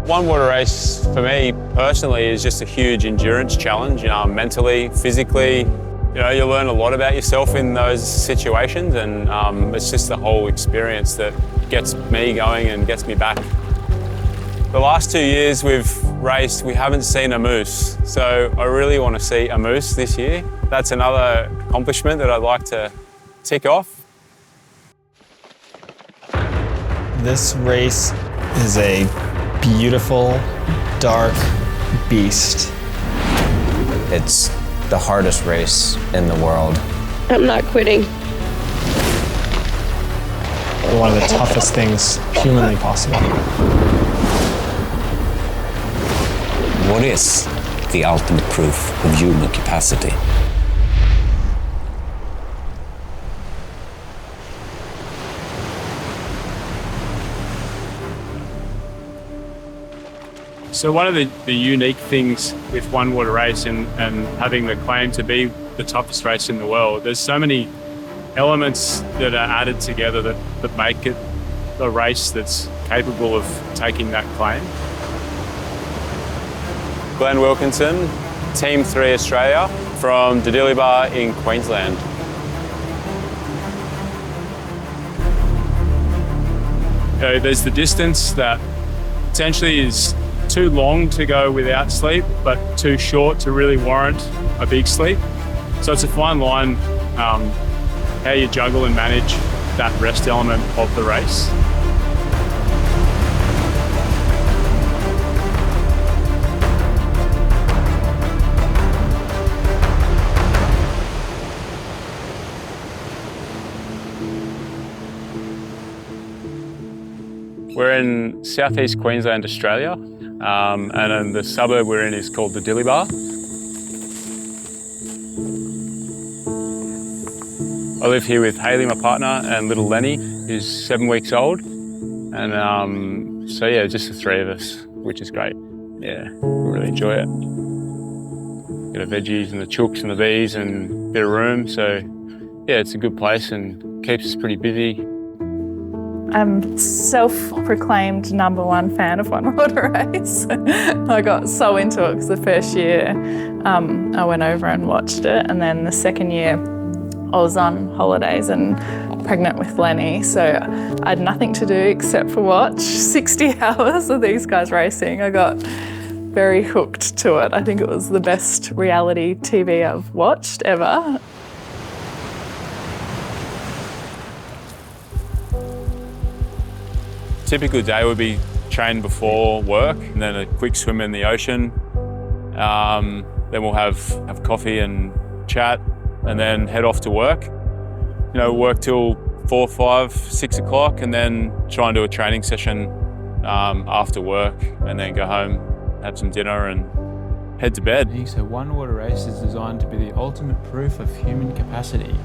One water race for me personally is just a huge endurance challenge, mentally, physically. You learn a lot about yourself in those situations, and it's just the whole experience that gets me going and gets me back. The last 2 years we've raced, we haven't seen a moose, so I really want to see a moose this year. That's another accomplishment that I'd like to tick off. This race is a beautiful, dark beast. It's the hardest race in the world. I'm not quitting. One of the toughest things humanly possible. What is the ultimate proof of human capacity? So one of the unique things with One Water Race and having the claim to be the toughest race in the world, there's so many elements that are added together that make it a race that's capable of taking that claim. Glenn Wilkinson, Team 3 Australia from Didilibar in Queensland. There's the distance that potentially is too long to go without sleep, but too short to really warrant a big sleep. So it's a fine line how you juggle and manage that rest element of the race. We're in southeast Queensland, Australia, and then the suburb we're in is called Didilibar. I live here with Hayley, my partner, and little Lenny, who's 7 weeks old. And so yeah, just the three of us, which is great. Yeah, we really enjoy it. Got the veggies and the chooks and the bees and a bit of room. So yeah, it's a good place and keeps us pretty busy. I'm self-proclaimed #1 fan of One Water Race. I got so into it because the first year I went over and watched it, and then the second year I was on holidays and pregnant with Lenny, so I had nothing to do except for watch 60 hours of these guys racing. I got very hooked to it. I think it was the best reality TV I've watched ever. Typical day would be train before work, and then a quick swim in the ocean. Then we'll have coffee and chat, and then head off to work. Work till 4, 5, 6 o'clock, and then try and do a training session after work, and then go home, have some dinner, and head to bed. So One Water Race is designed to be the ultimate proof of human capacity.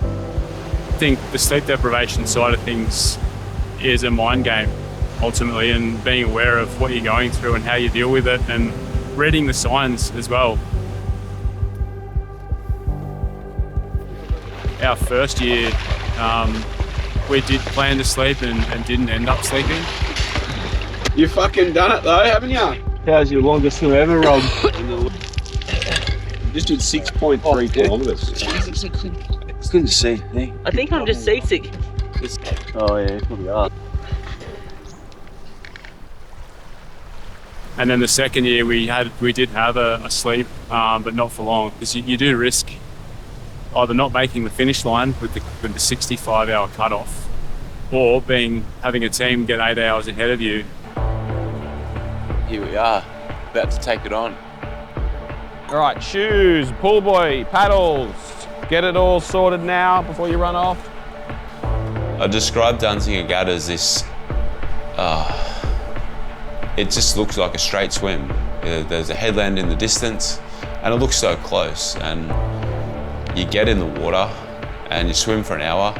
I think the sleep deprivation side of things is a mind game, ultimately, and being aware of what you're going through and how you deal with it, and reading the signs as well. Our first year, we did plan to sleep and didn't end up sleeping. You fucking done it though, haven't you? How's your longest swim ever, Rob? Just did 6.3 kilometres. It's good to see, eh? I think I'm just seasick. Oh yeah, you probably are. And then the second year we did have a sleep, but not for long, because you do risk either not making the finish line with the 65-hour cutoff, or having a team get 8 hours ahead of you. Here we are, about to take it on. All right, shoes, pool boy, paddles. Get it all sorted now before you run off. I describe Danziger Gut as this, it just looks like a straight swim. There's a headland in the distance and it looks so close, and you get in the water and you swim for an hour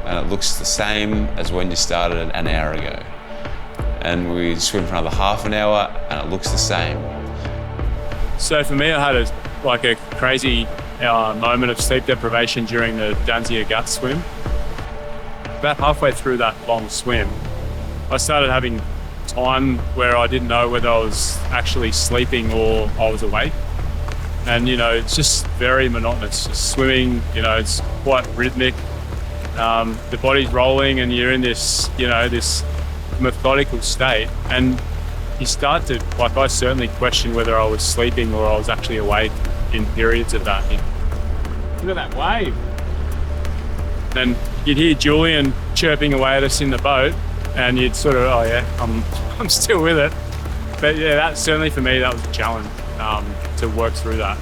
and it looks the same as when you started an hour ago. And we swim for another half an hour and it looks the same. So for me, I had a crazy moment of sleep deprivation during the Danziger Gut swim. About halfway through that long swim, I started having time where I didn't know whether I was actually sleeping or I was awake. And, you know, it's just very monotonous. Just swimming, you know, it's quite rhythmic. The body's rolling and you're in this, you know, this methodical state. And you start to, like, I certainly question whether I was sleeping or I was actually awake in periods of that. Look at that wave. Then you'd hear Julian chirping away at us in the boat and you'd sort of, oh yeah, I'm still with it. But yeah, that certainly for me, that was a challenge to work through that.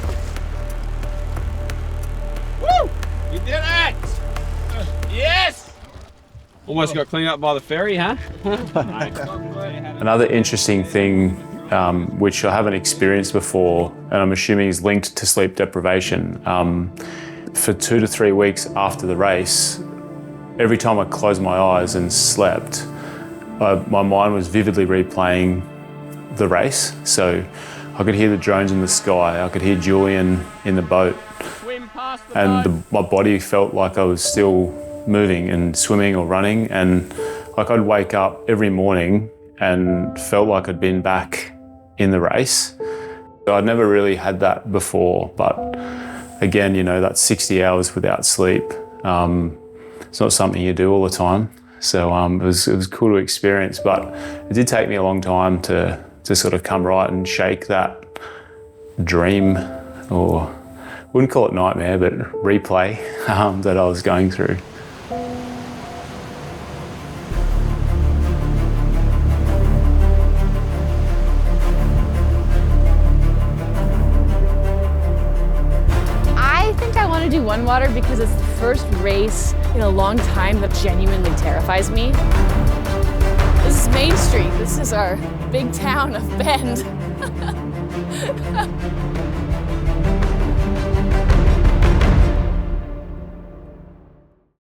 Woo! You did it! Yes! Almost got cleaned up by the ferry, huh? Another interesting thing, which I haven't experienced before, and I'm assuming is linked to sleep deprivation, for 2 to 3 weeks after the race, every time I closed my eyes and slept, my mind was vividly replaying the race. So I could hear the drones in the sky, I could hear Julian in the boat, and my body felt like I was still moving and swimming or running, and like I'd wake up every morning and felt like I'd been back in the race. I'd never really had that before, but again, you know, that's 60 hours without sleep. It's not something you do all the time. So it was cool to experience, but it did take me a long time to sort of come right and shake that dream, or wouldn't call it nightmare, but replay that I was going through. I do one water because it's the first race in a long time that genuinely terrifies me. This is Main Street. This is our big town of Bend.